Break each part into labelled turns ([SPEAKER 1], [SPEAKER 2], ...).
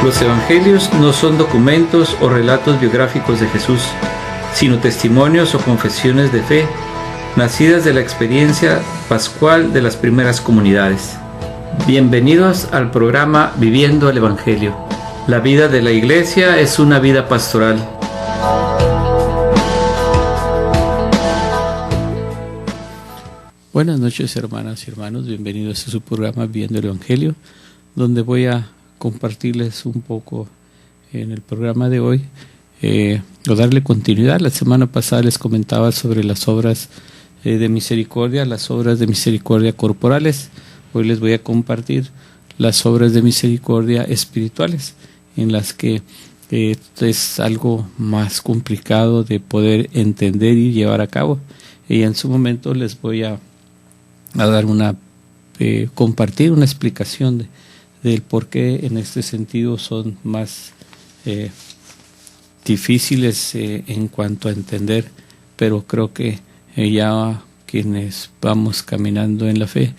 [SPEAKER 1] Los evangelios no son documentos o relatos biográficos de Jesús, sino testimonios o confesiones de fe, nacidas de la experiencia pascual de las primeras comunidades. Bienvenidos al programa Viviendo el Evangelio. La vida de la Iglesia es una vida pastoral.
[SPEAKER 2] Buenas noches, hermanas y hermanos, bienvenidos a su programa Viviendo el Evangelio, donde voy a compartirles un poco en el programa de hoy, o darle continuidad. La semana pasada les comentaba sobre las obras de misericordia, las obras de misericordia corporales. Hoy les voy a compartir las obras de misericordia espirituales, en las que es algo más complicado de poder entender y llevar a cabo. Y en su momento les voy a dar compartir una explicación del por qué en este sentido son más difíciles en cuanto a entender, pero creo que ya quienes vamos caminando en la fe,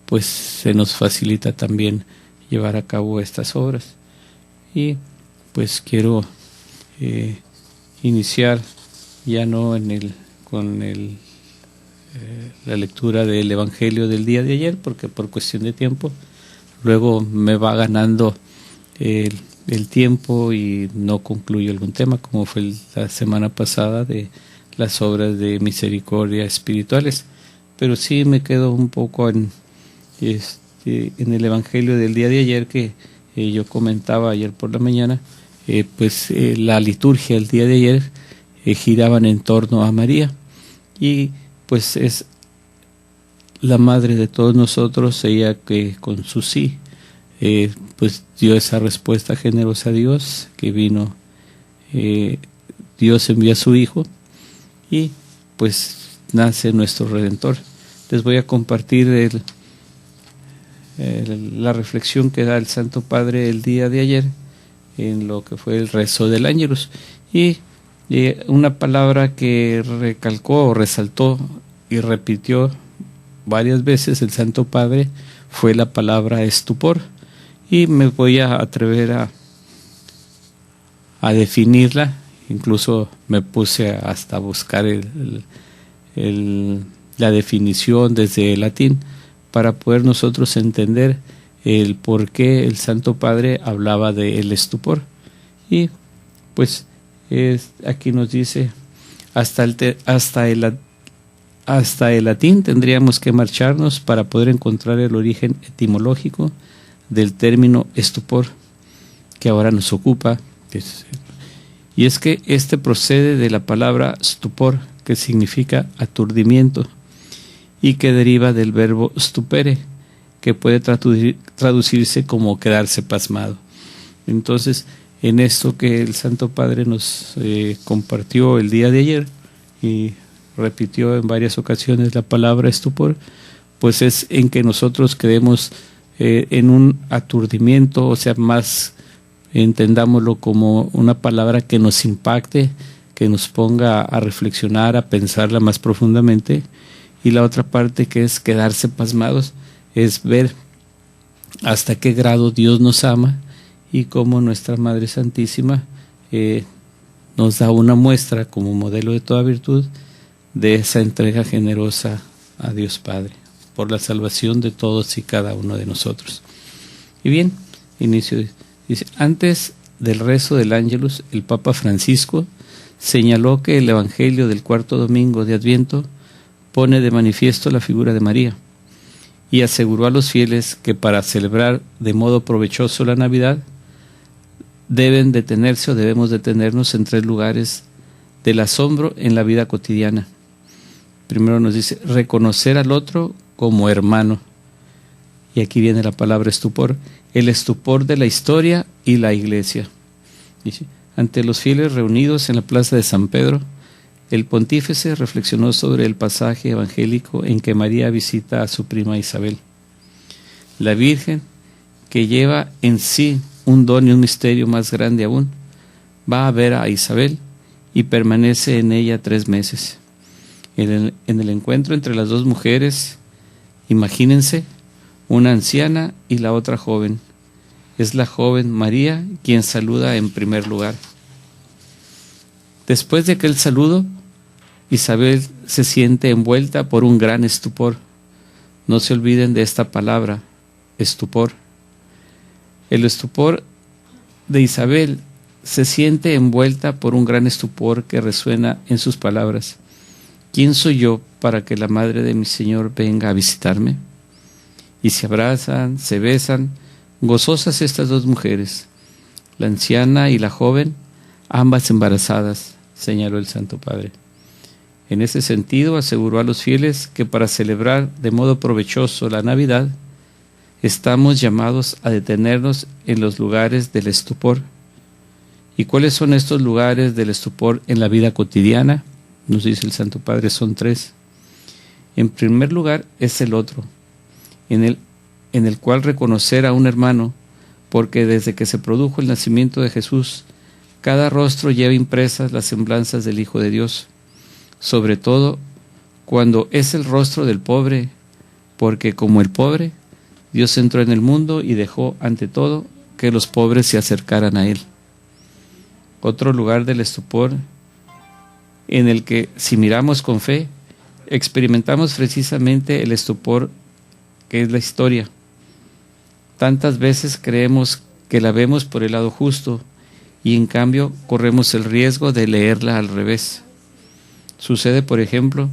[SPEAKER 2] pues se nos facilita también llevar a cabo estas obras. Y pues quiero iniciar ya no con la lectura del Evangelio del día de ayer, porque por cuestión de tiempo luego me va ganando el tiempo y no concluyo algún tema, como fue la semana pasada de las obras de misericordia espirituales. Pero sí me quedo un poco en el Evangelio del día de ayer, que yo comentaba ayer por la mañana. La liturgia el día de ayer giraban en torno a María, y pues es la madre de todos nosotros, ella que con su sí pues dio esa respuesta generosa a Dios, que vino, Dios envía a su Hijo y pues nace nuestro Redentor. Les voy a compartir la reflexión que da el Santo Padre el día de ayer en lo que fue el rezo del Ángelus, y una palabra que recalcó o resaltó y repitió varias veces el Santo Padre fue la palabra estupor, y me voy a atrever a definirla. Incluso me puse hasta buscar la definición desde el latín para poder nosotros entender el por qué el Santo Padre hablaba del estupor. Y pues aquí nos dice, hasta el latín tendríamos que marcharnos para poder encontrar el origen etimológico del término estupor que ahora nos ocupa. Y es que este procede de la palabra stupor, que significa aturdimiento, y que deriva del verbo stupere, que puede traducirse como quedarse pasmado. Entonces, en esto que el Santo Padre nos compartió el día de ayer y repitió en varias ocasiones la palabra estupor, pues es en que nosotros quedemos en un aturdimiento, o sea, más entendámoslo como una palabra que nos impacte, que nos ponga a reflexionar, a pensarla más profundamente. Y la otra parte, que es quedarse pasmados, es ver hasta qué grado Dios nos ama y cómo nuestra Madre Santísima nos da una muestra como modelo de toda virtud de esa entrega generosa a Dios Padre por la salvación de todos y cada uno de nosotros. Y bien, inicio. Dice, antes del rezo del Ángelus, el Papa Francisco señaló que el Evangelio del cuarto domingo de Adviento pone de manifiesto la figura de María, y aseguró a los fieles que para celebrar de modo provechoso la Navidad debemos detenernos en 3 lugares del asombro en la vida cotidiana. Primero nos dice, reconocer al otro como hermano. Y aquí viene la palabra estupor, el estupor de la historia y la Iglesia. Dice, ante los fieles reunidos en la plaza de San Pedro, el pontífice reflexionó sobre el pasaje evangélico en que María visita a su prima Isabel. La Virgen, que lleva en sí un don y un misterio más grande aún, va a ver a Isabel y permanece en ella 3 meses. En el encuentro entre las 2 mujeres, imagínense, una anciana y la otra joven, es la joven María quien saluda en primer lugar. Después de aquel saludo, Isabel se siente envuelta por un gran estupor. No se olviden de esta palabra, estupor. El estupor de Isabel se siente envuelta por un gran estupor que resuena en sus palabras. ¿Quién soy yo para que la madre de mi Señor venga a visitarme? Y se abrazan, se besan, gozosas estas dos mujeres, la anciana y la joven, ambas embarazadas, señaló el Santo Padre. En ese sentido, aseguró a los fieles que para celebrar de modo provechoso la Navidad, estamos llamados a detenernos en los lugares del estupor. ¿Y cuáles son estos lugares del estupor en la vida cotidiana? Nos dice el Santo Padre, son 3. En primer lugar es el otro, en el cual reconocer a un hermano, porque desde que se produjo el nacimiento de Jesús, cada rostro lleva impresas las semblanzas del Hijo de Dios, sobre todo cuando es el rostro del pobre, porque como el pobre, Dios entró en el mundo y dejó ante todo que los pobres se acercaran a Él. Otro lugar del estupor, en el que si miramos con fe, experimentamos precisamente el estupor que es la historia. Tantas veces creemos que la vemos por el lado justo y en cambio corremos el riesgo de leerla al revés. Sucede, por ejemplo,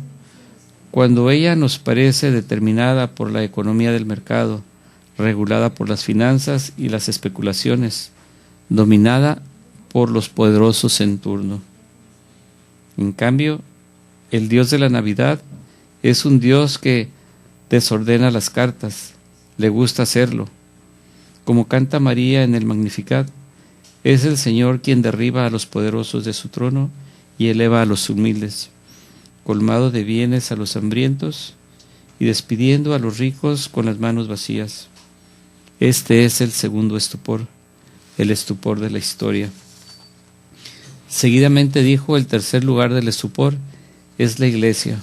[SPEAKER 2] cuando ella nos parece determinada por la economía del mercado, regulada por las finanzas y las especulaciones, dominada por los poderosos en turno. En cambio, el Dios de la Navidad es un Dios que desordena las cartas, le gusta hacerlo. Como canta María en el Magnificat, es el Señor quien derriba a los poderosos de su trono y eleva a los humildes, colmado de bienes a los hambrientos y despidiendo a los ricos con las manos vacías. Este es el segundo estupor, el estupor de la historia. Seguidamente dijo, el tercer lugar del estupor es la Iglesia.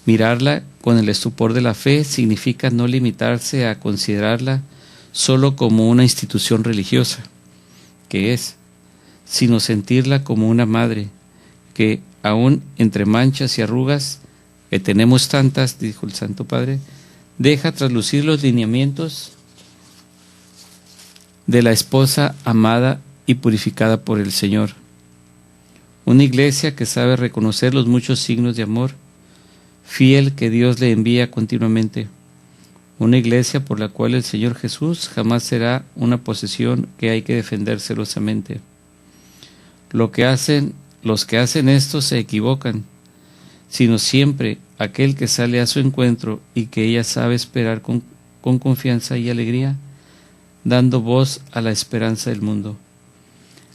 [SPEAKER 2] Mirarla con el estupor de la fe significa no limitarse a considerarla solo como una institución religiosa, que es, sino sentirla como una madre, que aún entre manchas y arrugas, que tenemos tantas, dijo el Santo Padre, deja traslucir los lineamientos de la esposa amada y purificada por el Señor. Una iglesia que sabe reconocer los muchos signos de amor fiel que Dios le envía continuamente. Una iglesia por la cual el Señor Jesús jamás será una posesión que hay que defender celosamente. Los que hacen esto se equivocan, sino siempre aquel que sale a su encuentro y que ella sabe esperar con confianza y alegría, dando voz a la esperanza del mundo.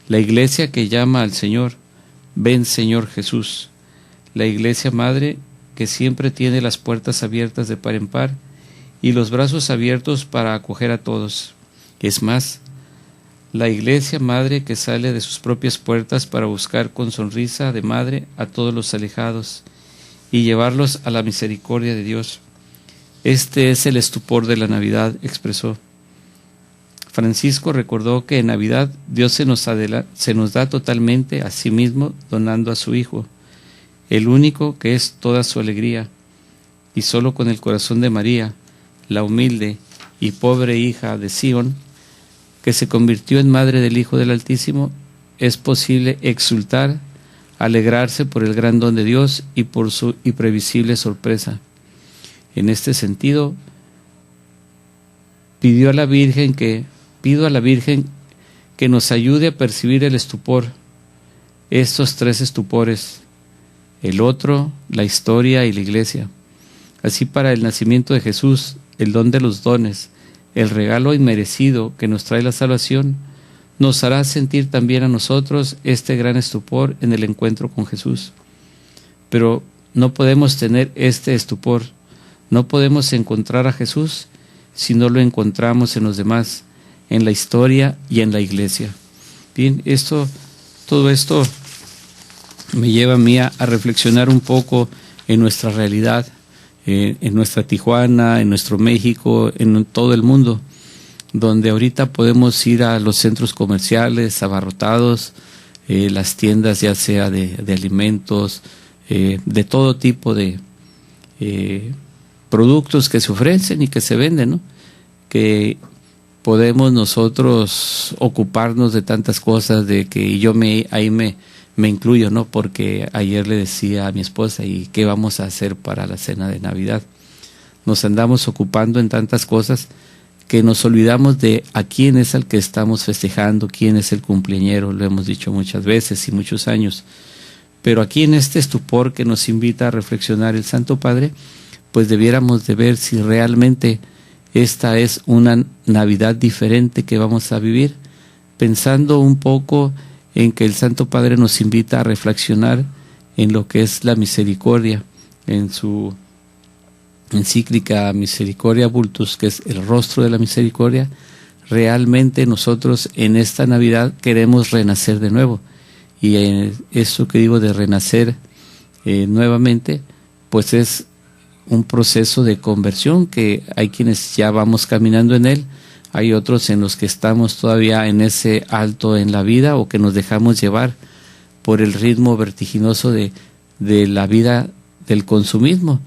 [SPEAKER 2] La iglesia que llama al Señor, ven Señor Jesús. La iglesia madre que siempre tiene las puertas abiertas de par en par y los brazos abiertos para acoger a todos. Es más, la iglesia madre que sale de sus propias puertas para buscar con sonrisa de madre a todos los alejados y llevarlos a la misericordia de Dios. Este es el estupor de la Navidad, expresó. Francisco recordó que en Navidad Dios se nos da totalmente a sí mismo, donando a su Hijo, el único que es toda su alegría, y solo con el corazón de María, la humilde y pobre hija de Sión, que se convirtió en madre del Hijo del Altísimo, es posible exultar, alegrarse por el gran don de Dios y por su imprevisible sorpresa. En este sentido, pido a la Virgen que nos ayude a percibir el estupor, estos 3 estupores, el otro, la historia y la iglesia. Así para el nacimiento de Jesús, el don de los dones, el regalo inmerecido que nos trae la salvación, nos hará sentir también a nosotros este gran estupor en el encuentro con Jesús. Pero no podemos tener este estupor, no podemos encontrar a Jesús si no lo encontramos en los demás, en la historia y en la iglesia. Bien, todo esto me lleva a mí a reflexionar un poco en nuestra realidad, en nuestra Tijuana, en nuestro México, en todo el mundo. donde ahorita podemos ir a los centros comerciales abarrotados, las tiendas ya sea de alimentos, de todo tipo de productos que se ofrecen y que se venden, ¿no? Que podemos nosotros ocuparnos de tantas cosas, de que yo ahí me incluyo, ¿no? Porque ayer le decía a mi esposa, ¿y qué vamos a hacer para la cena de Navidad? Nos andamos ocupando en tantas cosas que nos olvidamos de a quién es al que estamos festejando, quién es el cumpleañero, lo hemos dicho muchas veces y muchos años. Pero aquí en este estupor que nos invita a reflexionar el Santo Padre, pues debiéramos de ver si realmente esta es una Navidad diferente que vamos a vivir, pensando un poco en que el Santo Padre nos invita a reflexionar en lo que es la misericordia, en su encíclica Misericordia Vultus, que es el rostro de la misericordia. Realmente nosotros en esta Navidad queremos renacer de nuevo, y eso que digo de renacer nuevamente, pues es un proceso de conversión, que hay quienes ya vamos caminando en él, hay otros en los que estamos todavía en ese alto en la vida, o que nos dejamos llevar por el ritmo vertiginoso de la vida del consumismo,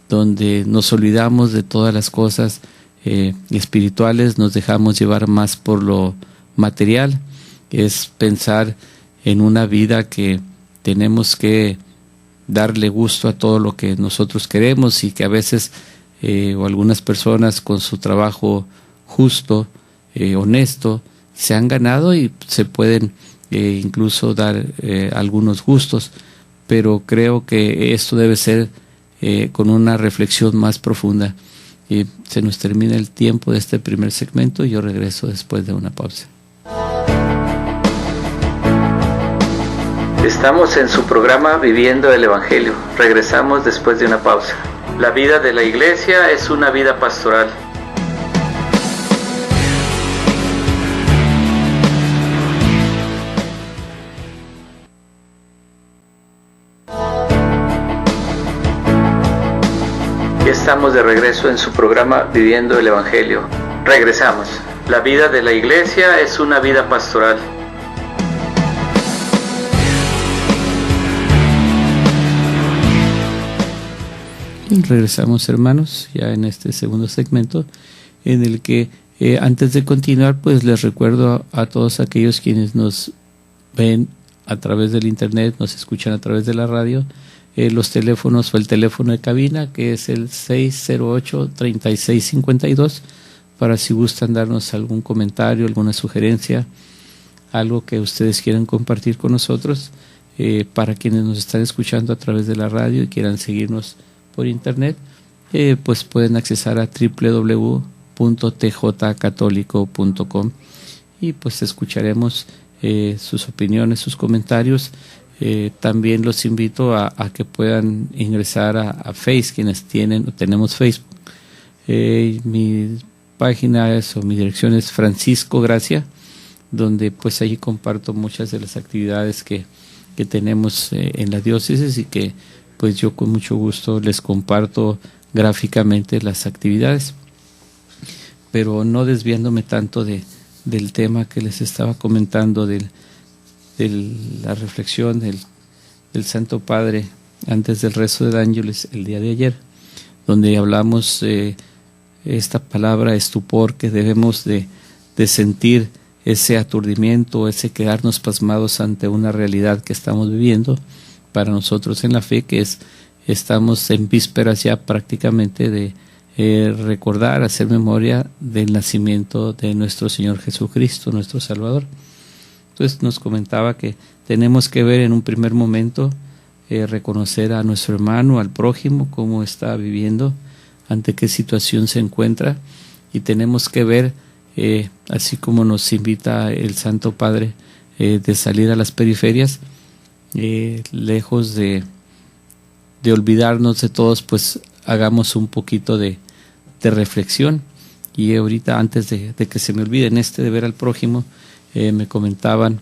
[SPEAKER 2] donde nos olvidamos de todas las cosas espirituales, nos dejamos llevar más por lo material. Es pensar en una vida que tenemos que darle gusto a todo lo que nosotros queremos, y que a veces o algunas personas con su trabajo justo, honesto, se han ganado y se pueden incluso dar algunos gustos, pero creo que esto debe ser con una reflexión más profunda. Se nos termina el tiempo de este primer segmento y yo regreso después de una pausa.
[SPEAKER 1] Estamos en su programa Viviendo el Evangelio. Regresamos después de una pausa. La vida de la Iglesia es una vida pastoral. Estamos de regreso en su programa Viviendo el Evangelio. Regresamos. La vida de la Iglesia es una vida pastoral.
[SPEAKER 2] Regresamos, hermanos, ya en este segundo segmento, en el que antes de continuar, pues les recuerdo a todos aquellos quienes nos ven a través del internet, nos escuchan a través de la radio, los teléfonos o el teléfono de cabina, que es el 608-3652, para si gustan darnos algún comentario, alguna sugerencia, algo que ustedes quieran compartir con nosotros. Para quienes nos están escuchando a través de la radio y quieran seguirnos por internet, pues pueden accesar a www.tjcatólico.com y pues escucharemos sus opiniones, sus comentarios. También los invito a que puedan ingresar a Face, quienes tenemos Facebook. Mi página mi dirección es Francisco Gracia, donde pues allí comparto muchas de las actividades que tenemos en la diócesis, y que pues yo con mucho gusto les comparto gráficamente las actividades, pero no desviándome tanto del tema que les estaba comentando, de la reflexión del Santo Padre antes del rezo de Ángeles el día de ayer, donde hablamos esta palabra estupor, que debemos de sentir ese aturdimiento, ese quedarnos pasmados ante una realidad que estamos viviendo para nosotros en la fe, que estamos en vísperas ya prácticamente de recordar, hacer memoria del nacimiento de nuestro Señor Jesucristo, nuestro Salvador. Entonces nos comentaba que tenemos que ver en un primer momento, reconocer a nuestro hermano, al prójimo, cómo está viviendo, ante qué situación se encuentra, y tenemos que ver, así como nos invita el Santo Padre, de salir a las periferias, lejos de olvidarnos de todos, pues hagamos un poquito de reflexión. Y ahorita, antes de que se me olvide, en de ver al prójimo, me comentaban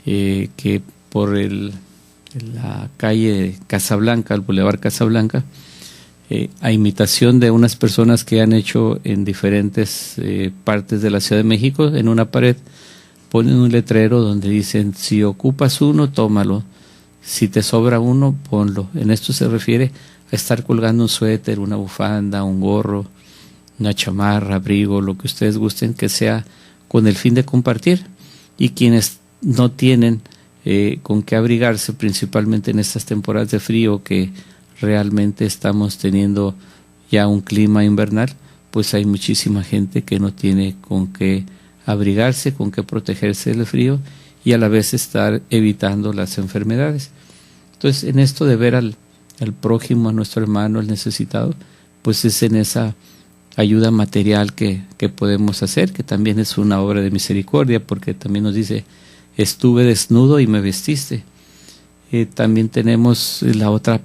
[SPEAKER 2] que por la calle Casablanca, el Boulevard Casablanca, a imitación de unas personas que han hecho en diferentes partes de la Ciudad de México, en una pared ponen un letrero donde dicen: si ocupas uno, tómalo, si te sobra uno, ponlo. En esto se refiere a estar colgando un suéter, una bufanda, un gorro, una chamarra, abrigo, lo que ustedes gusten, que sea con el fin de compartir. Y quienes no tienen con qué abrigarse, principalmente en estas temporadas de frío que realmente estamos teniendo ya un clima invernal, pues hay muchísima gente que no tiene con qué abrigarse, con qué protegerse del frío y a la vez estar evitando las enfermedades. Entonces, en esto de ver al prójimo, a nuestro hermano, al necesitado, pues es en esa ayuda material que podemos hacer, que también es una obra de misericordia, porque también nos dice: estuve desnudo y me vestiste. También tenemos la otra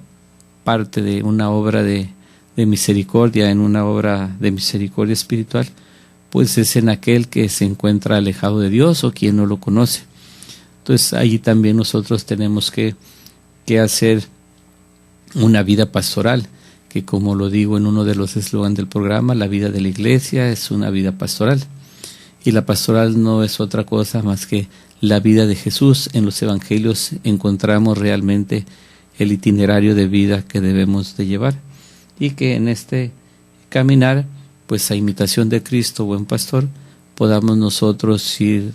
[SPEAKER 2] parte de una obra de misericordia, en una obra de misericordia espiritual, pues es en aquel que se encuentra alejado de Dios o quien no lo conoce. Entonces allí también nosotros tenemos que hacer una vida pastoral, que como lo digo en uno de los eslogans del programa, la vida de la iglesia es una vida pastoral. Y la pastoral no es otra cosa más que la vida de Jesús. En los evangelios encontramos realmente el itinerario de vida que debemos de llevar, y que en este caminar, pues a imitación de Cristo, buen pastor, podamos nosotros ir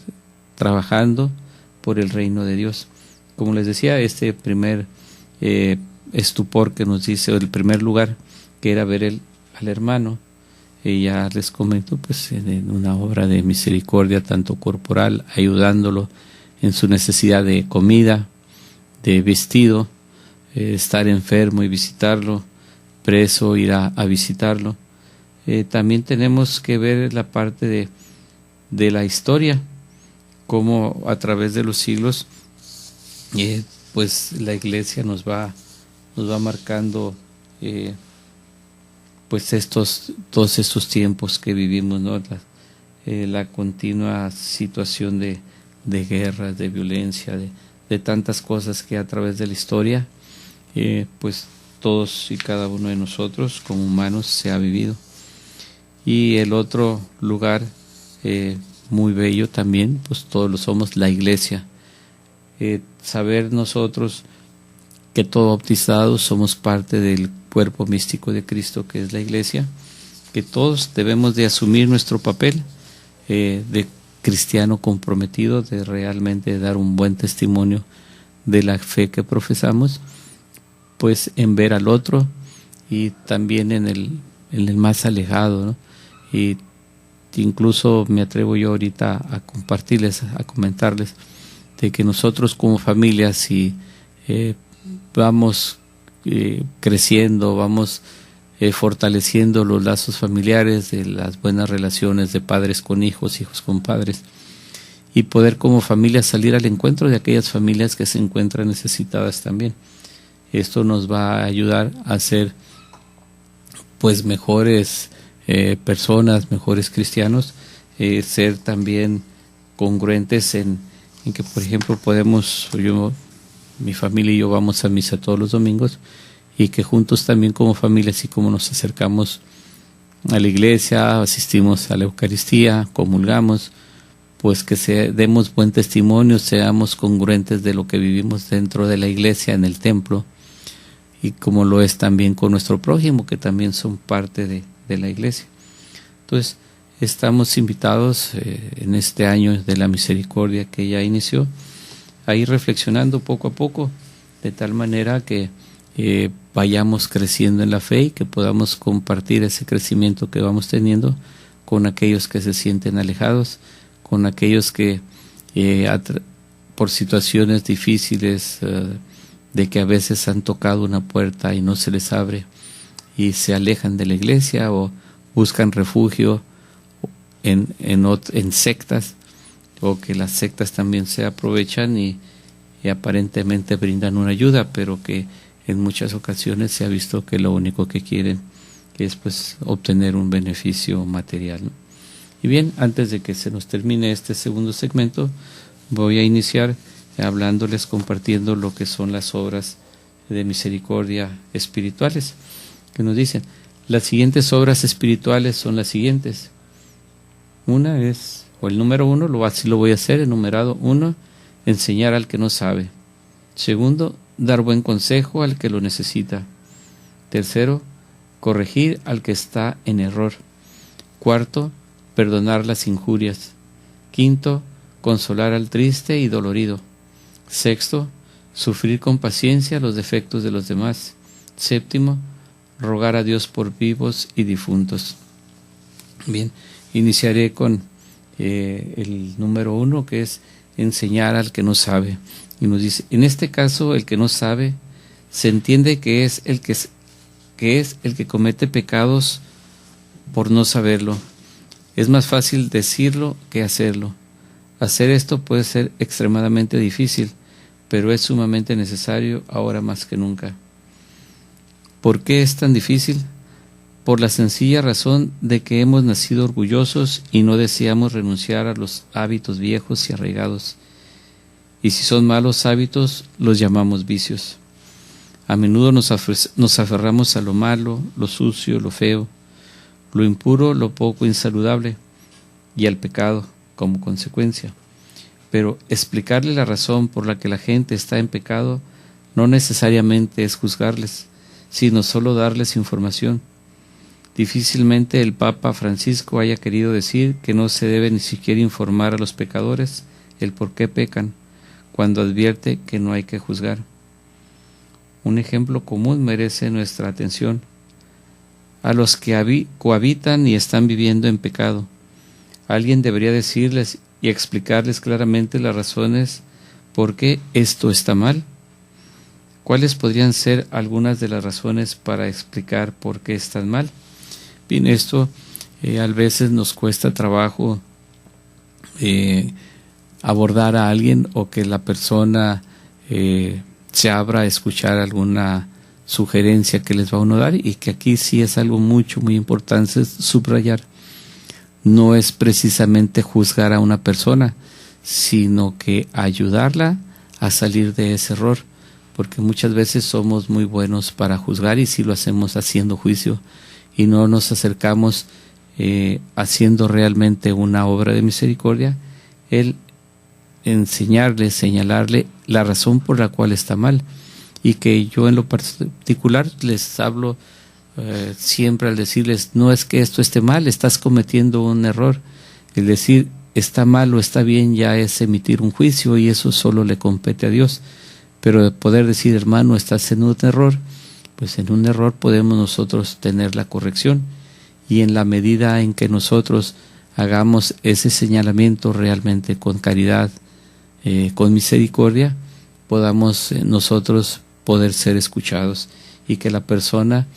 [SPEAKER 2] trabajando por el reino de Dios. Como les decía, este primer estupor que nos dice, o el primer lugar, que era ver al hermano, ya les comento, pues en una obra de misericordia tanto corporal, ayudándolo en su necesidad de comida, de vestido, estar enfermo y visitarlo, preso, ir a visitarlo. También tenemos que ver la parte de la historia, cómo a través de los siglos pues la iglesia nos va marcando pues todos estos tiempos que vivimos, ¿no? La continua situación de guerras, de violencia, de tantas cosas que a través de la historia pues todos y cada uno de nosotros como humanos se ha vivido. Y el otro lugar muy bello también, pues todos lo somos, la iglesia. Saber nosotros que todos bautizados somos parte del cuerpo místico de Cristo, que es la iglesia, que todos debemos de asumir nuestro papel de cristiano comprometido, de realmente dar un buen testimonio de la fe que profesamos, pues en ver al otro y también en el más alejado, ¿no? Y incluso me atrevo yo ahorita a compartirles, a comentarles, de que nosotros como familia, si vamos creciendo, vamos fortaleciendo los lazos familiares, de las buenas relaciones de padres con hijos, hijos con padres, y poder como familia salir al encuentro de aquellas familias que se encuentran necesitadas también. Esto nos va a ayudar a ser pues mejores personas, mejores cristianos, ser también congruentes en que, por ejemplo, mi familia y yo vamos a misa todos los domingos, y que juntos también como familia, así como nos acercamos a la iglesia, asistimos a la Eucaristía, comulgamos, pues que demos buen testimonio, seamos congruentes de lo que vivimos dentro de la iglesia, en el templo, y como lo es también con nuestro prójimo, que también son parte de la iglesia. Entonces, estamos invitados en este año de la misericordia que ya inició, a ir reflexionando poco a poco, de tal manera que vayamos creciendo en la fe y que podamos compartir ese crecimiento que vamos teniendo con aquellos que se sienten alejados, con aquellos que por situaciones difíciles, de que a veces han tocado una puerta y no se les abre y se alejan de la iglesia o buscan refugio en sectas, o que las sectas también se aprovechan y aparentemente brindan una ayuda, pero que en muchas ocasiones se ha visto que lo único que quieren es pues obtener un beneficio material, ¿no? Y bien, antes de que se nos termine este segundo segmento, voy a iniciar hablándoles, compartiendo lo que son las obras de misericordia espirituales, que nos dicen, las siguientes obras espirituales son las siguientes. Una es, o el número 1, así lo voy a hacer, enumerado 1, enseñar al que no sabe. Segundo, dar buen consejo al que lo necesita. Tercero, corregir al que está en error. Cuarto, perdonar las injurias. Quinto, consolar al triste y dolorido. Sexto, sufrir con paciencia los defectos de los demás. Séptimo, rogar a Dios por vivos y difuntos. Bien, iniciaré con el número 1, que es enseñar al que no sabe. Y nos dice, en este caso, el que no sabe, se entiende que es el que comete pecados por no saberlo. Es más fácil decirlo que hacerlo. Hacer esto puede ser extremadamente difícil, pero es sumamente necesario ahora más que nunca. ¿Por qué es tan difícil? Por la sencilla razón de que hemos nacido orgullosos y no deseamos renunciar a los hábitos viejos y arraigados. Y si son malos hábitos, los llamamos vicios. A menudo nos aferramos a lo malo, lo sucio, lo feo, lo impuro, lo poco insaludable, y al pecado como consecuencia. Pero explicarle la razón por la que la gente está en pecado no necesariamente es juzgarles, sino solo darles información. Difícilmente el Papa Francisco haya querido decir que no se debe ni siquiera informar a los pecadores el por qué pecan, cuando advierte que no hay que juzgar. Un ejemplo común merece nuestra atención. A los que cohabitan y están viviendo en pecado, alguien debería decirles y explicarles claramente las razones por qué esto está mal. ¿Cuáles podrían ser algunas de las razones para explicar por qué están mal? Bien, esto a veces nos cuesta trabajo abordar a alguien, o que la persona se abra a escuchar alguna sugerencia que les va a uno dar, y que aquí sí es algo muy importante subrayar. No es precisamente juzgar a una persona, sino que ayudarla a salir de ese error, porque muchas veces somos muy buenos para juzgar, y sí lo hacemos haciendo juicio, y no nos acercamos haciendo realmente una obra de misericordia, el enseñarle, señalarle la razón por la cual está mal. Y que yo en lo particular les hablo siempre al decirles, no es que esto esté mal, estás cometiendo un error. El decir está mal o está bien ya es emitir un juicio, y eso solo le compete a Dios. Pero de poder decir, hermano, estás en un error, pues en un error podemos nosotros tener la corrección, y en la medida en que nosotros hagamos ese señalamiento realmente con caridad, con misericordia, podamos nosotros poder ser escuchados, y que la persona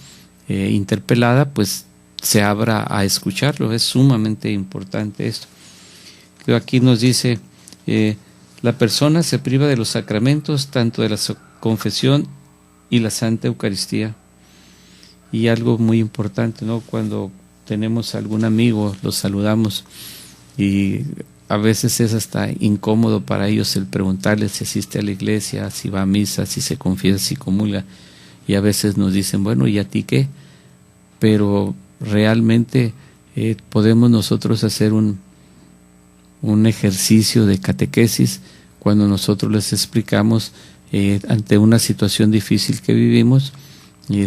[SPEAKER 2] interpelada pues se abra a escucharlo. Es sumamente importante esto. Aquí nos dice, la persona se priva de los sacramentos, tanto de la confesión y la Santa Eucaristía. Y algo muy importante, ¿no? Cuando tenemos algún amigo, los saludamos, y a veces es hasta incómodo para ellos el preguntarles si asiste a la iglesia, si va a misa, si se confiesa, si comulga, y a veces nos dicen, bueno, ¿y a ti qué? Pero realmente podemos nosotros hacer un ejercicio de catequesis cuando nosotros les explicamos ante una situación difícil que vivimos,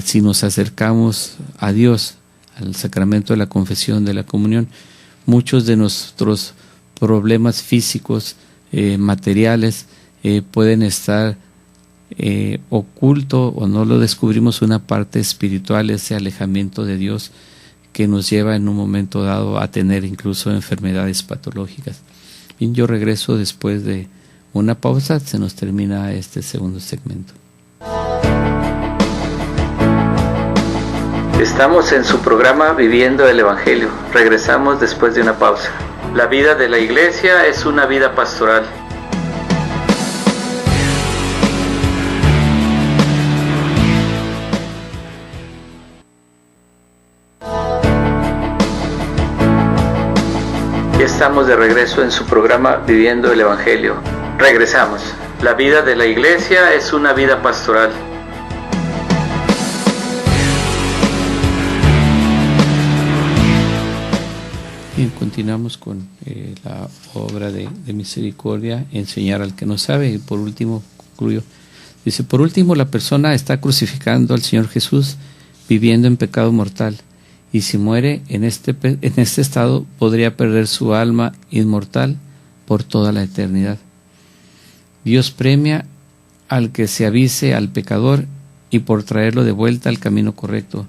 [SPEAKER 2] si nos acercamos a Dios, al sacramento de la confesión, de la comunión, muchos de nuestros problemas físicos, materiales, pueden estar oculto, o no lo descubrimos, una parte espiritual, ese alejamiento de Dios que nos lleva en un momento dado a tener incluso enfermedades patológicas. Bien, yo regreso después de una pausa. Se nos termina este segundo segmento.
[SPEAKER 1] Estamos en su programa Viviendo el Evangelio. Regresamos después de una pausa. La vida de la Iglesia es una vida pastoral. Ya estamos de regreso en su programa Viviendo el Evangelio. Regresamos. La vida de la Iglesia es una vida pastoral.
[SPEAKER 2] Bien, continuamos con la obra de misericordia, enseñar al que no sabe. Y por último, concluyo. Dice, por último, la persona está crucificando al Señor Jesús, viviendo en pecado mortal. Y si muere en este estado, podría perder su alma inmortal por toda la eternidad. Dios premia al que se avise al pecador y por traerlo de vuelta al camino correcto,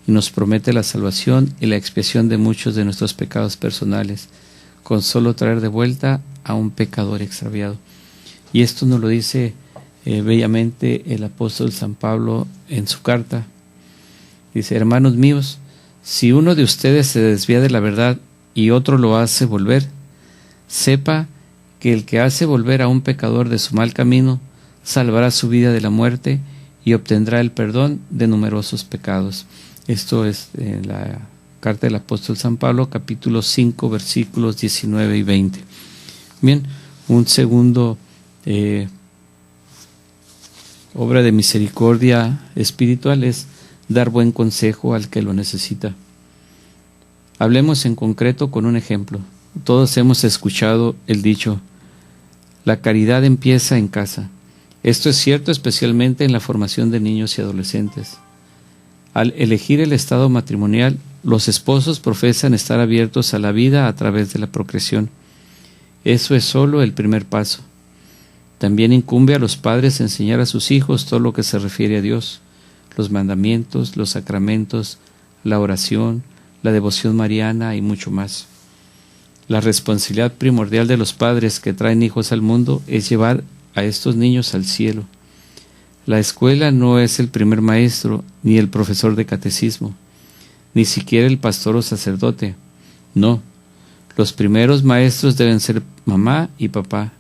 [SPEAKER 2] y nos promete la salvación y la expiación de muchos de nuestros pecados personales, con solo traer de vuelta a un pecador extraviado. Y esto nos lo dice bellamente el apóstol San Pablo en su carta. Dice, hermanos míos, si uno de ustedes se desvía de la verdad y otro lo hace volver, sepa que el que hace volver a un pecador de su mal camino salvará su vida de la muerte y obtendrá el perdón de numerosos pecados. Esto es la carta del apóstol San Pablo, capítulo 5, versículos 19 y 20. Bien, un segundo obra de misericordia espiritual es dar buen consejo al que lo necesita. Hablemos en concreto con un ejemplo. Todos hemos escuchado el dicho, la caridad empieza en casa. Esto es cierto especialmente en la formación de niños y adolescentes. Al elegir el estado matrimonial, los esposos profesan estar abiertos a la vida a través de la procreación. Eso es solo el primer paso. También incumbe a los padres enseñar a sus hijos todo lo que se refiere a Dios, los mandamientos, los sacramentos, la oración, la devoción mariana y mucho más. La responsabilidad primordial de los padres que traen hijos al mundo es llevar a estos niños al cielo. La escuela no es el primer maestro, ni el profesor de catecismo, ni siquiera el pastor o sacerdote. No, los primeros maestros deben ser mamá y papá.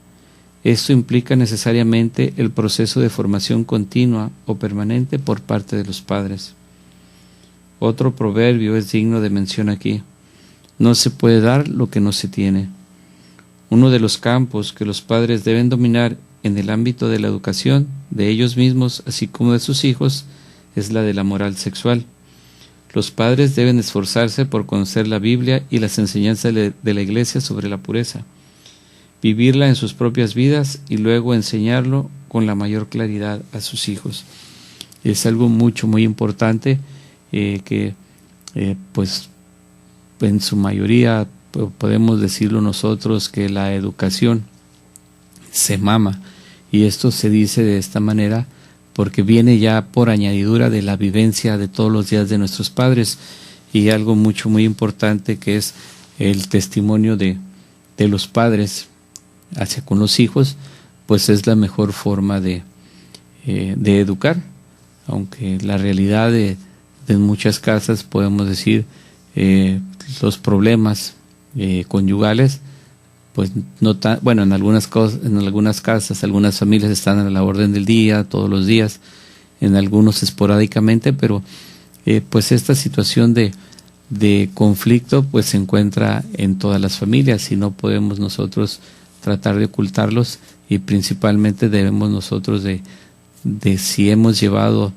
[SPEAKER 2] Esto implica necesariamente el proceso de formación continua o permanente por parte de los padres. Otro proverbio es digno de mención aquí. No se puede dar lo que no se tiene. Uno de los campos que los padres deben dominar en el ámbito de la educación de ellos mismos, así como de sus hijos, es la de la moral sexual. Los padres deben esforzarse por conocer la Biblia y las enseñanzas de la Iglesia sobre la pureza, vivirla en sus propias vidas y luego enseñarlo con la mayor claridad a sus hijos. Es algo muy importante que pues en su mayoría podemos decirlo nosotros que la educación se mama, y esto se dice de esta manera porque viene ya por añadidura de la vivencia de todos los días de nuestros padres, y algo muy importante que es el testimonio de los padres hacia con los hijos, pues es la mejor forma de educar, aunque la realidad de muchas casas podemos decir los problemas conyugales, pues no tan, bueno, en algunas casas, algunas familias están a la orden del día, todos los días, en algunos esporádicamente, pero pues esta situación de conflicto pues se encuentra en todas las familias y no podemos nosotros tratar de ocultarlos, y principalmente debemos nosotros de si hemos llevado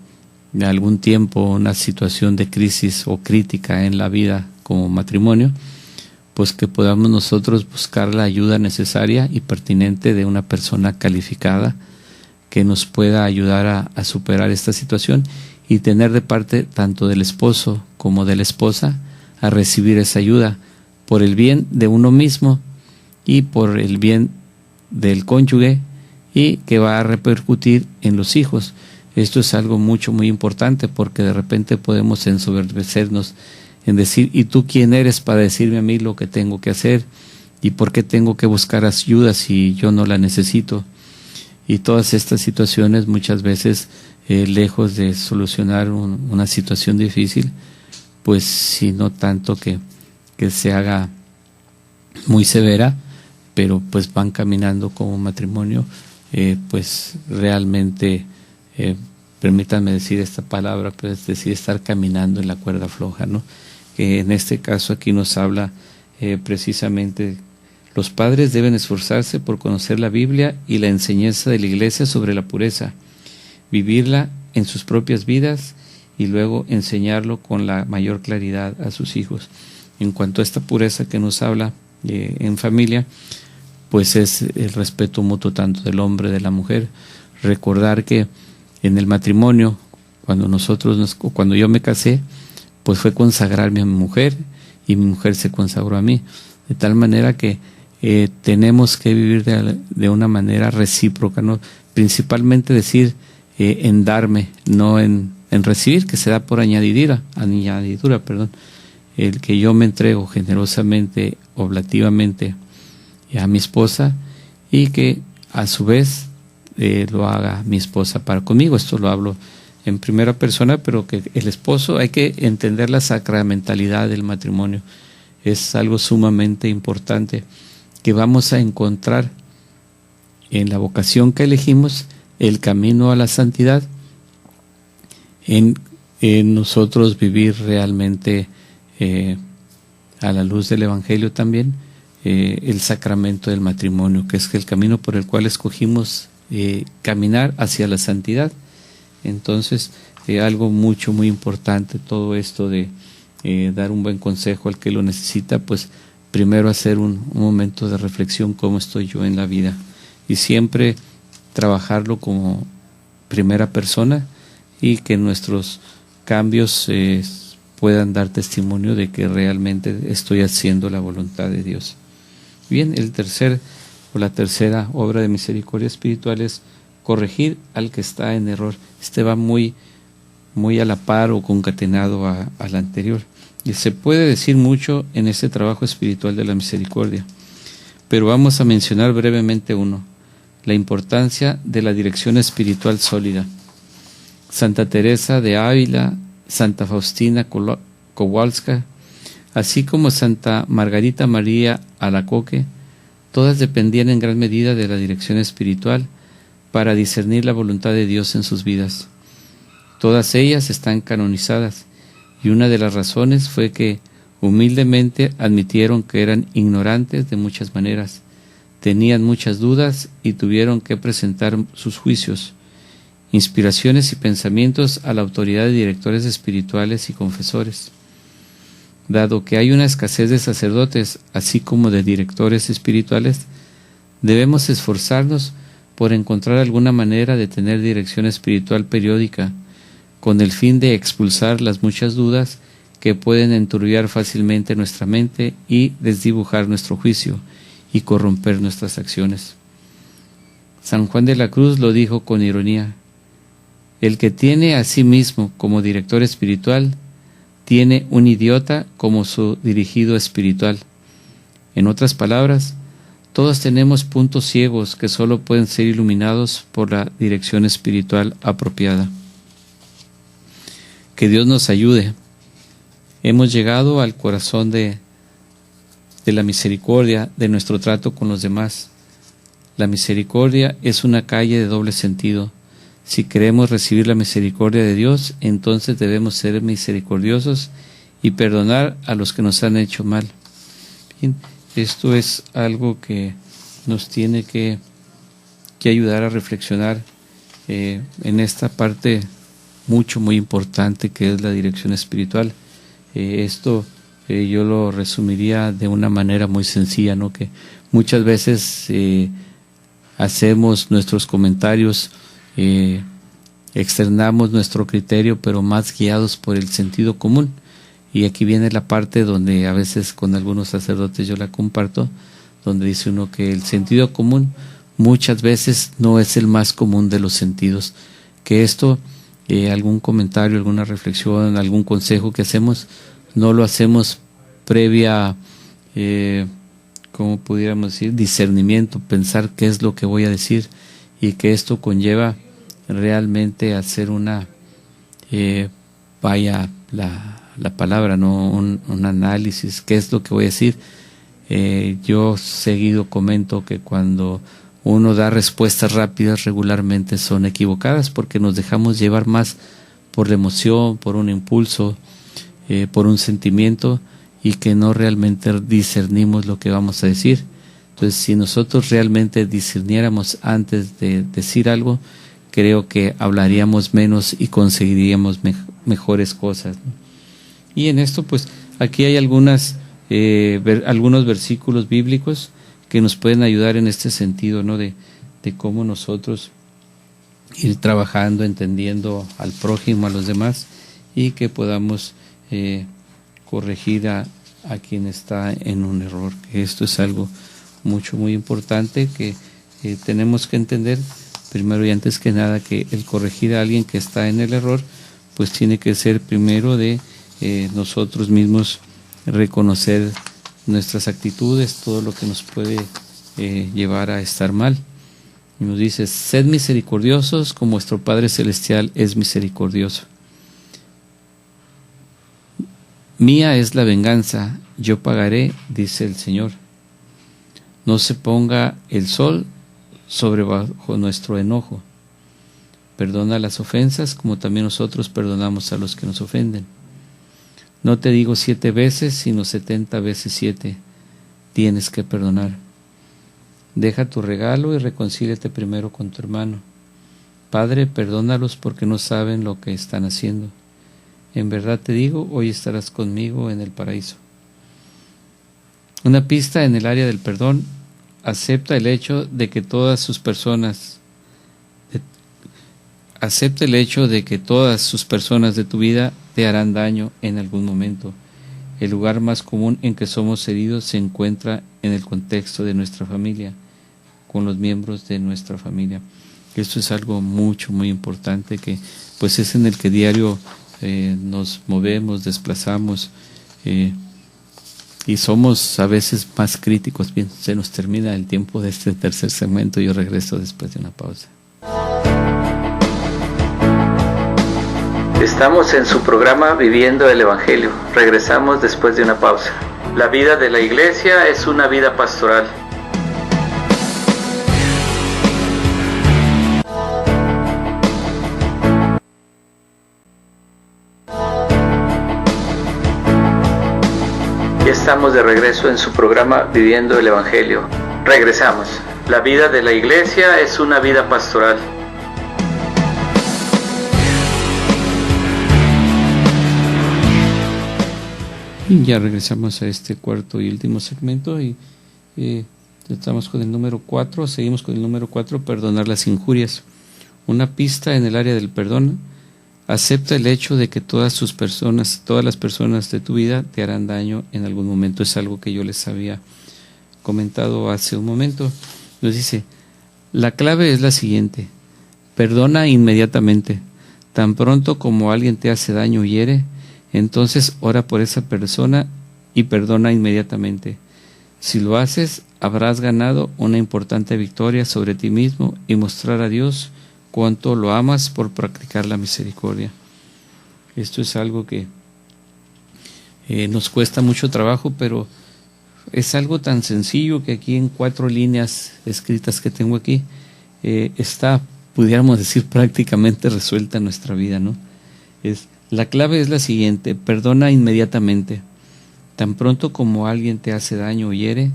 [SPEAKER 2] algún tiempo una situación de crisis o crítica en la vida como matrimonio, pues que podamos nosotros buscar la ayuda necesaria y pertinente de una persona calificada que nos pueda ayudar a superar esta situación, y tener de parte tanto del esposo como de la esposa a recibir esa ayuda por el bien de uno mismo y por el bien del cónyuge, y que va a repercutir en los hijos. Esto es algo muy importante, porque de repente podemos ensoberbecernos en decir, ¿y tú quién eres para decirme a mí lo que tengo que hacer? ¿Y por qué tengo que buscar ayuda si yo no la necesito? Y todas estas situaciones muchas veces, lejos de solucionar una situación difícil, pues sino tanto que se haga muy severa, pero pues van caminando como matrimonio, pues realmente, permítanme decir esta palabra, pues es decir, estar caminando en la cuerda floja, ¿no? Que en este caso aquí nos habla precisamente, los padres deben esforzarse por conocer la Biblia y la enseñanza de la Iglesia sobre la pureza, vivirla en sus propias vidas y luego enseñarlo con la mayor claridad a sus hijos. en cuanto a esta pureza que nos habla en familia, pues es el respeto mutuo tanto del hombre de la mujer. Recordar que en el matrimonio, cuando yo me casé, pues fue consagrarme a mi mujer y mi mujer se consagró a mí, de tal manera que tenemos que vivir de una manera recíproca, ¿no? Principalmente decir en darme, no en recibir, que se da por añadidura, el que yo me entrego generosamente, oblativamente a mi esposa y que a su vez lo haga mi esposa para conmigo. Esto lo hablo en primera persona, pero que el esposo, hay que entender la sacramentalidad del matrimonio. Es algo sumamente importante que vamos a encontrar en la vocación que elegimos, el camino a la santidad, en nosotros vivir realmente a la luz del Evangelio también el sacramento del matrimonio, que es el camino por el cual escogimos caminar hacia la santidad. Entonces, algo muy importante, todo esto de dar un buen consejo al que lo necesita, pues primero hacer un momento de reflexión, cómo estoy yo en la vida, y siempre trabajarlo como primera persona y que nuestros cambios puedan dar testimonio de que realmente estoy haciendo la voluntad de Dios. Bien, la tercera obra de misericordia espiritual es corregir al que está en error. Este va muy a la par o concatenado a la anterior. Y se puede decir mucho en este trabajo espiritual de la misericordia, pero vamos a mencionar brevemente uno: la importancia de la dirección espiritual sólida. Santa Teresa de Ávila, Santa Faustina Kowalska, así como Santa Margarita María Alacoque, todas dependían en gran medida de la dirección espiritual para discernir la voluntad de Dios en sus vidas. Todas ellas están canonizadas, y una de las razones fue que humildemente admitieron que eran ignorantes de muchas maneras, tenían muchas dudas y tuvieron que presentar sus juicios, inspiraciones y pensamientos a la autoridad de directores espirituales y confesores. Dado que hay una escasez de sacerdotes, así como de directores espirituales, debemos esforzarnos por encontrar alguna manera de tener dirección espiritual periódica, con el fin de expulsar las muchas dudas que pueden enturbiar fácilmente nuestra mente y desdibujar nuestro juicio y corromper nuestras acciones. San Juan de la Cruz lo dijo con ironía: el que tiene a sí mismo como director espiritual tiene un idiota como su dirigido espiritual. En otras palabras, todos tenemos puntos ciegos que solo pueden ser iluminados por la dirección espiritual apropiada. Que Dios nos ayude. Hemos llegado al corazón de la misericordia, de nuestro trato con los demás. La misericordia es una calle de doble sentido. Si queremos recibir la misericordia de Dios, entonces debemos ser misericordiosos y perdonar a los que nos han hecho mal. Bien, esto es algo que nos tiene que ayudar a reflexionar en esta parte muy importante que es la dirección espiritual. Esto yo lo resumiría de una manera muy sencilla, ¿no? Que muchas veces hacemos nuestros comentarios, externamos nuestro criterio, pero más guiados por el sentido común. Y aquí viene la parte donde a veces con algunos sacerdotes yo la comparto, donde dice uno que el sentido común muchas veces no es el más común de los sentidos, que esto algún comentario, alguna reflexión, algún consejo que hacemos, no lo hacemos previa, ¿cómo pudiéramos decir? Discernimiento, pensar qué es lo que voy a decir, y que esto conlleva realmente hacer una, la palabra, ¿no? Un análisis, qué es lo que voy a decir. Yo seguido comento que cuando uno da respuestas rápidas regularmente son equivocadas porque nos dejamos llevar más por la emoción, por un impulso, por un sentimiento, y que no realmente discernimos lo que vamos a decir. Entonces, si nosotros realmente discerniéramos antes de decir algo, creo que hablaríamos menos y conseguiríamos mejores cosas, ¿no? Y en esto, pues, aquí hay algunas ver algunos versículos bíblicos que nos pueden ayudar en este sentido, ¿no? De cómo nosotros ir trabajando, entendiendo al prójimo, a los demás, y que podamos corregir a quien está en un error. Esto es algo muy importante que tenemos que entender, primero y antes que nada, que el corregir a alguien que está en el error, pues tiene que ser primero de nosotros mismos reconocer nuestras actitudes, todo lo que nos puede llevar a estar mal. Y nos dice: sed misericordiosos como vuestro Padre Celestial es misericordioso. Mía es la venganza, yo pagaré, dice el Señor. No se ponga el sol sobre bajo nuestro enojo. Perdona las ofensas como también nosotros perdonamos a los que nos ofenden. No te digo 7 veces, sino 70 veces 7. Tienes que perdonar. Deja tu regalo y reconcíliate primero con tu hermano. Padre, perdónalos porque no saben lo que están haciendo. En verdad te digo, hoy estarás conmigo en el paraíso. Una pista en el área del perdón: acepta el hecho de que todas sus personas de tu vida te harán daño en algún momento. El lugar más común en que somos heridos se encuentra en el contexto de nuestra familia, con los miembros de nuestra familia. Esto es algo muy importante, que pues es en el que diario nos movemos, desplazamos, y somos a veces más críticos. Bien, se nos termina el tiempo de este tercer segmento. Yo regreso después de una pausa.
[SPEAKER 1] Estamos en su programa Viviendo el Evangelio. Regresamos después de una pausa. La vida de la iglesia es una vida pastoral. Ya estamos de regreso en su programa Viviendo el Evangelio. Regresamos. La vida de la iglesia es una vida pastoral.
[SPEAKER 2] Y ya regresamos a este cuarto y último segmento, y estamos con el número 4, seguimos con el número 4, perdonar las injurias. Una pista en el área del perdón: acepta el hecho de que todas las personas de tu vida te harán daño en algún momento. Es algo que yo les había comentado hace un momento. Nos dice: la clave es la siguiente: perdona inmediatamente. Tan pronto como alguien te hace daño o hiere, entonces ora por esa persona y perdona inmediatamente. Si lo haces, habrás ganado una importante victoria sobre ti mismo y mostrar a Dios cuánto lo amas por practicar la misericordia. Esto es algo que nos cuesta mucho trabajo, pero es algo tan sencillo que aquí en 4 líneas escritas que tengo aquí está, pudiéramos decir, prácticamente resuelta nuestra vida, ¿no? La clave es la siguiente: perdona inmediatamente. Tan pronto como alguien te hace daño o hiere,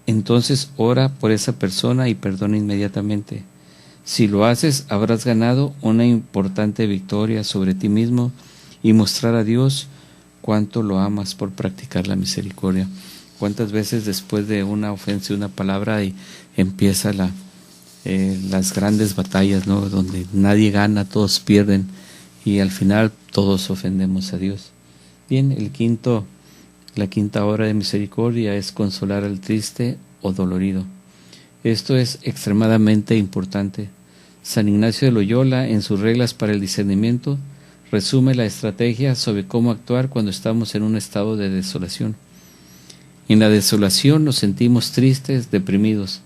[SPEAKER 2] entonces ora por esa persona y perdona inmediatamente. Si lo haces, habrás ganado una importante victoria sobre ti mismo y mostrar a Dios cuánto lo amas por practicar la misericordia. ¿Cuántas veces después de una ofensa, una palabra, y empieza las grandes batallas, ¿no? Donde nadie gana, todos pierden, y al final todos ofendemos a Dios. Bien, la quinta obra de misericordia es consolar al triste o dolorido. Esto es extremadamente importante. San Ignacio de Loyola, en sus reglas para el discernimiento, resume la estrategia sobre cómo actuar cuando estamos en un estado de desolación. En la desolación nos sentimos tristes, deprimidos,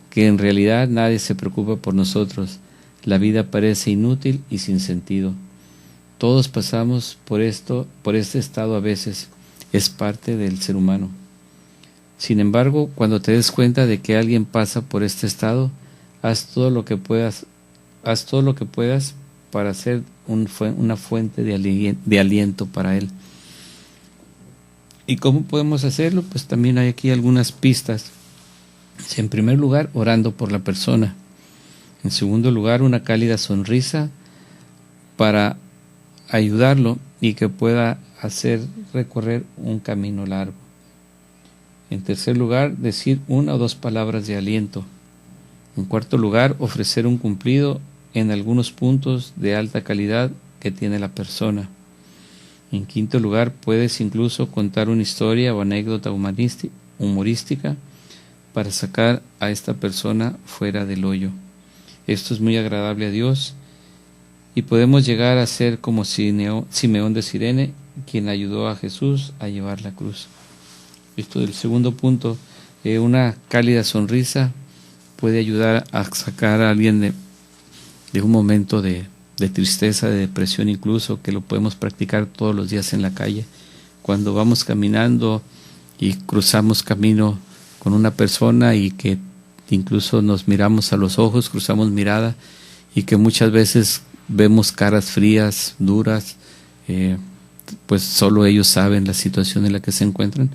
[SPEAKER 2] que en realidad nadie se preocupa por nosotros. La vida parece inútil y sin sentido. Todos pasamos por este estado a veces. Es parte del ser humano. Sin embargo, cuando te des cuenta de que alguien pasa por este estado, haz todo lo que puedas para ser una fuente de aliento para él. ¿Y cómo podemos hacerlo? Pues también hay aquí algunas pistas. En primer lugar, orando por la persona. En segundo lugar, una cálida sonrisa para ayudarlo y que pueda hacer recorrer un camino largo. En tercer lugar, decir una o dos palabras de aliento. En cuarto lugar, ofrecer un cumplido en algunos puntos de alta calidad que tiene la persona. En quinto lugar, puedes incluso contar una historia o anécdota humorística para sacar a esta persona fuera del hoyo. Esto es muy agradable a Dios y podemos llegar a ser como Simeón de Cirene, quien ayudó a Jesús a llevar la cruz. Esto del segundo punto, una cálida sonrisa puede ayudar a sacar a alguien de un momento de tristeza, de depresión incluso, que lo podemos practicar todos los días en la calle. Cuando vamos caminando y cruzamos camino con una persona y que incluso nos miramos a los ojos, cruzamos mirada y que muchas veces vemos caras frías, duras, pues solo ellos saben la situación en la que se encuentran,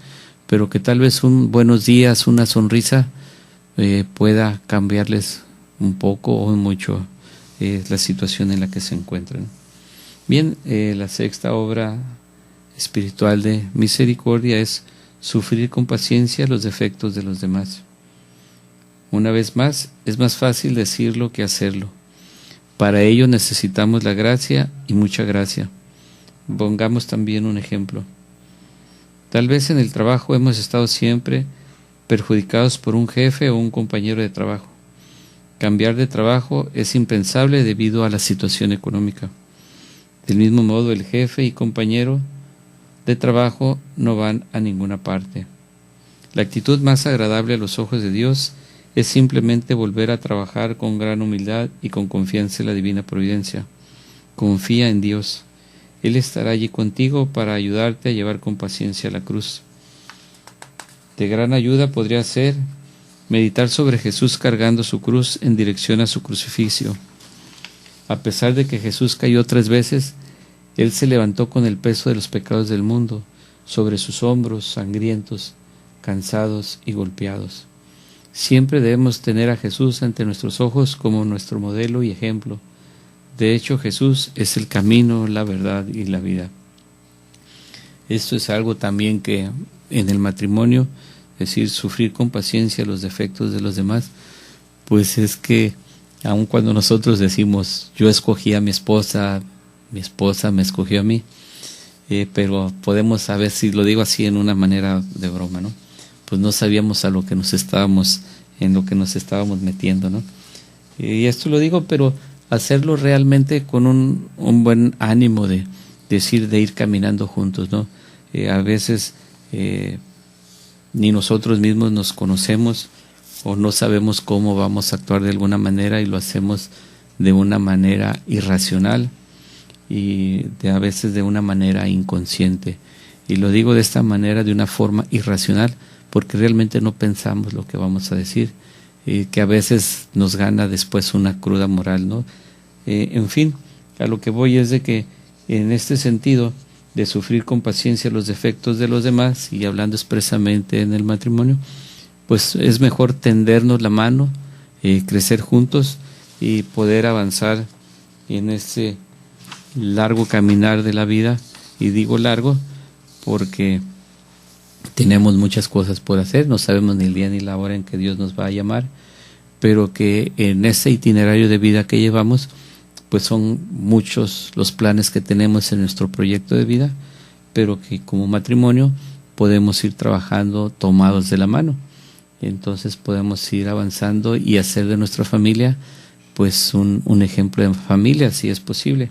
[SPEAKER 2] pero que tal vez un buenos días, una sonrisa pueda cambiarles un poco o mucho la situación en la que se encuentran. Bien, la sexta obra espiritual de misericordia es sufrir con paciencia los defectos de los demás. Una vez más, es más fácil decirlo que hacerlo. Para ello necesitamos la gracia y mucha gracia. Pongamos también un ejemplo. Tal vez en el trabajo hemos estado siempre perjudicados por un jefe o un compañero de trabajo. Cambiar de trabajo es impensable debido a la situación económica. Del mismo modo, el jefe y compañero de trabajo no van a ninguna parte. La actitud más agradable a los ojos de Dios es simplemente volver a trabajar con gran humildad y con confianza en la divina providencia. Confía en Dios. Él estará allí contigo para ayudarte a llevar con paciencia la cruz. De gran ayuda podría ser meditar sobre Jesús cargando su cruz en dirección a su crucifixio. A pesar de que Jesús cayó 3 veces, Él se levantó con el peso de los pecados del mundo sobre sus hombros sangrientos, cansados y golpeados. Siempre debemos tener a Jesús ante nuestros ojos como nuestro modelo y ejemplo. De hecho, Jesús es el camino, la verdad y la vida. Esto es algo también que en el matrimonio, es decir, sufrir con paciencia los defectos de los demás, pues es que aun cuando nosotros decimos, yo escogí a mi esposa me escogió a mí, pero podemos, a ver si lo digo así en una manera de broma, ¿no? Pues no sabíamos en lo que nos estábamos metiendo, ¿no? Y esto lo digo, pero hacerlo realmente con un buen ánimo de ir caminando juntos, ¿no? A veces ni nosotros mismos nos conocemos o no sabemos cómo vamos a actuar de alguna manera y lo hacemos de una manera irracional y a veces de una manera inconsciente. Y lo digo de esta manera, de una forma irracional, porque realmente no pensamos lo que vamos a decir, que a veces nos gana después una cruda moral, ¿no? En fin, a lo que voy es de que en este sentido de sufrir con paciencia los defectos de los demás, y hablando expresamente en el matrimonio, pues es mejor tendernos la mano, crecer juntos y poder avanzar en este largo caminar de la vida. Y digo largo porque tenemos muchas cosas por hacer, no sabemos ni el día ni la hora en que Dios nos va a llamar, pero que en ese itinerario de vida que llevamos, pues son muchos los planes que tenemos en nuestro proyecto de vida, pero que como matrimonio podemos ir trabajando tomados de la mano. Entonces podemos ir avanzando y hacer de nuestra familia pues un ejemplo de familia, si es posible.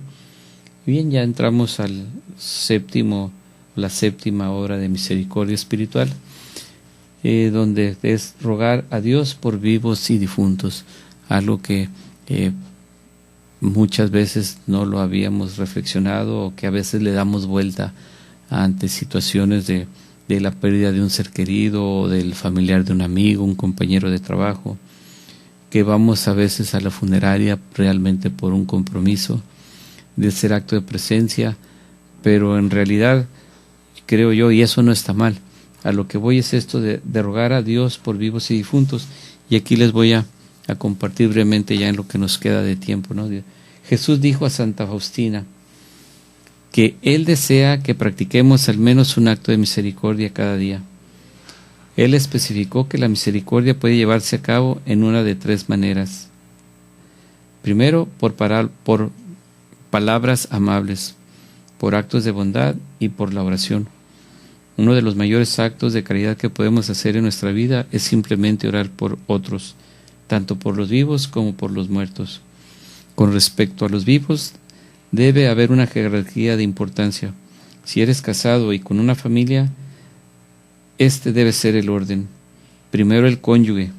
[SPEAKER 2] Bien, ya entramos la séptima obra de misericordia espiritual, donde es rogar a Dios por vivos y difuntos, algo que muchas veces no lo habíamos reflexionado o que a veces le damos vuelta ante situaciones de la pérdida de un ser querido o del familiar de un amigo, un compañero de trabajo, que vamos a veces a la funeraria realmente por un compromiso de ser acto de presencia, pero en realidad creo yo, y eso no está mal, a lo que voy es esto de rogar a Dios por vivos y difuntos, y aquí les voy a compartir brevemente ya en lo que nos queda de tiempo, ¿no? Jesús dijo a Santa Faustina que Él desea que practiquemos al menos un acto de misericordia cada día. Él especificó que la misericordia puede llevarse a cabo en una de tres maneras. Primero, por palabras amables, por actos de bondad y por la oración. Uno de los mayores actos de caridad que podemos hacer en nuestra vida es simplemente orar por otros, tanto por los vivos como por los muertos. Con respecto a los vivos, debe haber una jerarquía de importancia. Si eres casado y con una familia, este debe ser el orden. Primero el cónyuge,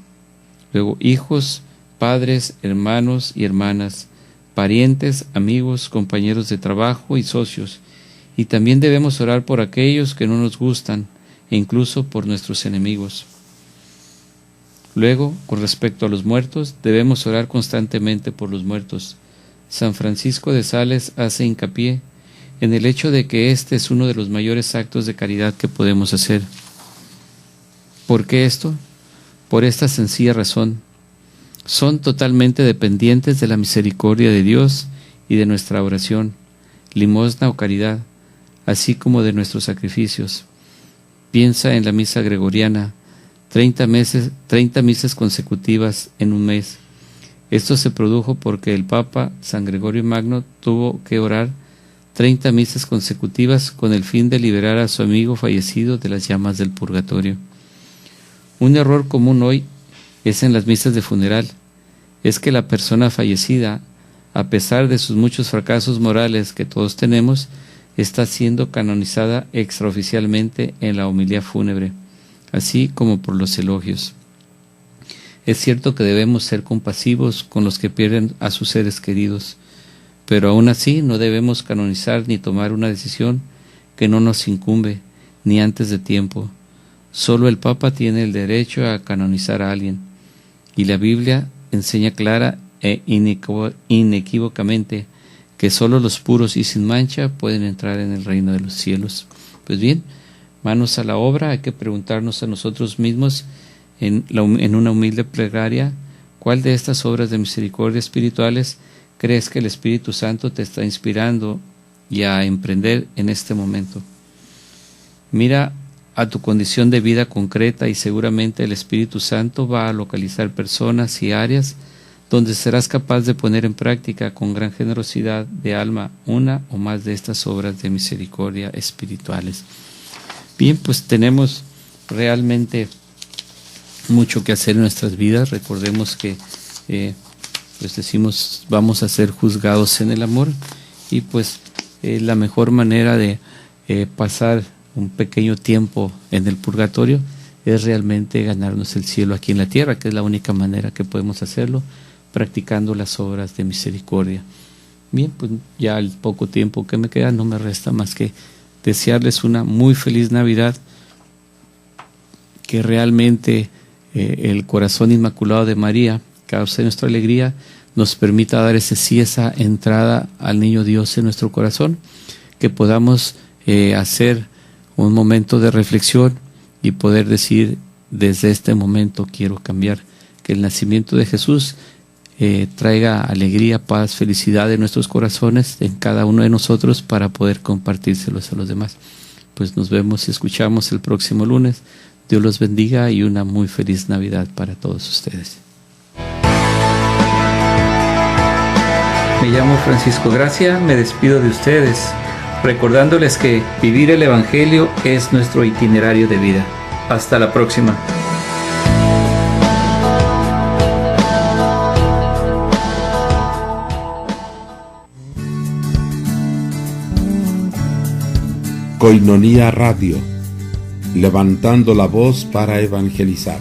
[SPEAKER 2] luego hijos, padres, hermanos y hermanas, parientes, amigos, compañeros de trabajo y socios. Y también debemos orar por aquellos que no nos gustan e incluso por nuestros enemigos. Luego, con respecto a los muertos, debemos orar constantemente por los muertos. San Francisco de Sales hace hincapié en el hecho de que este es uno de los mayores actos de caridad que podemos hacer. ¿Por qué esto? Por esta sencilla razón. Son totalmente dependientes de la misericordia de Dios y de nuestra oración, limosna o caridad, así como de nuestros sacrificios. Piensa en la misa gregoriana, 30 misas consecutivas en un mes. Esto se produjo porque el Papa San Gregorio Magno tuvo que orar 30 misas consecutivas con el fin de liberar a su amigo fallecido de las llamas del purgatorio. Un error común hoy es en las misas de funeral, es que la persona fallecida, a pesar de sus muchos fracasos morales que todos tenemos, está siendo canonizada extraoficialmente en la homilía fúnebre, así como por los elogios. Es cierto que debemos ser compasivos con los que pierden a sus seres queridos, pero aún así no debemos canonizar ni tomar una decisión que no nos incumbe, ni antes de tiempo. Solo el Papa tiene el derecho a canonizar a alguien, y la Biblia enseña clara e inequívocamente que solo los puros y sin mancha pueden entrar en el reino de los cielos. Pues bien, manos a la obra, hay que preguntarnos a nosotros mismos en una humilde plegaria, ¿cuál de estas obras de misericordia espirituales crees que el Espíritu Santo te está inspirando y a emprender en este momento? Mira a tu condición de vida concreta y seguramente el Espíritu Santo va a localizar personas y áreas donde serás capaz de poner en práctica con gran generosidad de alma una o más de estas obras de misericordia espirituales. Bien, pues tenemos realmente mucho que hacer en nuestras vidas. Recordemos que pues decimos vamos a ser juzgados en el amor, y pues la mejor manera de pasar un pequeño tiempo en el purgatorio es realmente ganarnos el cielo aquí en la tierra, que es la única manera que podemos hacerlo, practicando las obras de misericordia. Bien, pues ya el poco tiempo que me queda no me resta más que desearles una muy feliz Navidad, que realmente el corazón inmaculado de María, causa de nuestra alegría, nos permita dar esa entrada al niño Dios en nuestro corazón, que podamos hacer un momento de reflexión y poder decir, desde este momento quiero cambiar, que el nacimiento de Jesús traiga alegría, paz, felicidad en nuestros corazones, en cada uno de nosotros, para poder compartírselos a los demás. Pues nos vemos y escuchamos el próximo lunes. Dios los bendiga y una muy feliz Navidad para todos ustedes.
[SPEAKER 1] Me llamo Francisco Gracia, me despido de ustedes, recordándoles que vivir el Evangelio es nuestro itinerario de vida. Hasta la próxima.
[SPEAKER 3] Koinonia Radio, levantando la voz para evangelizar.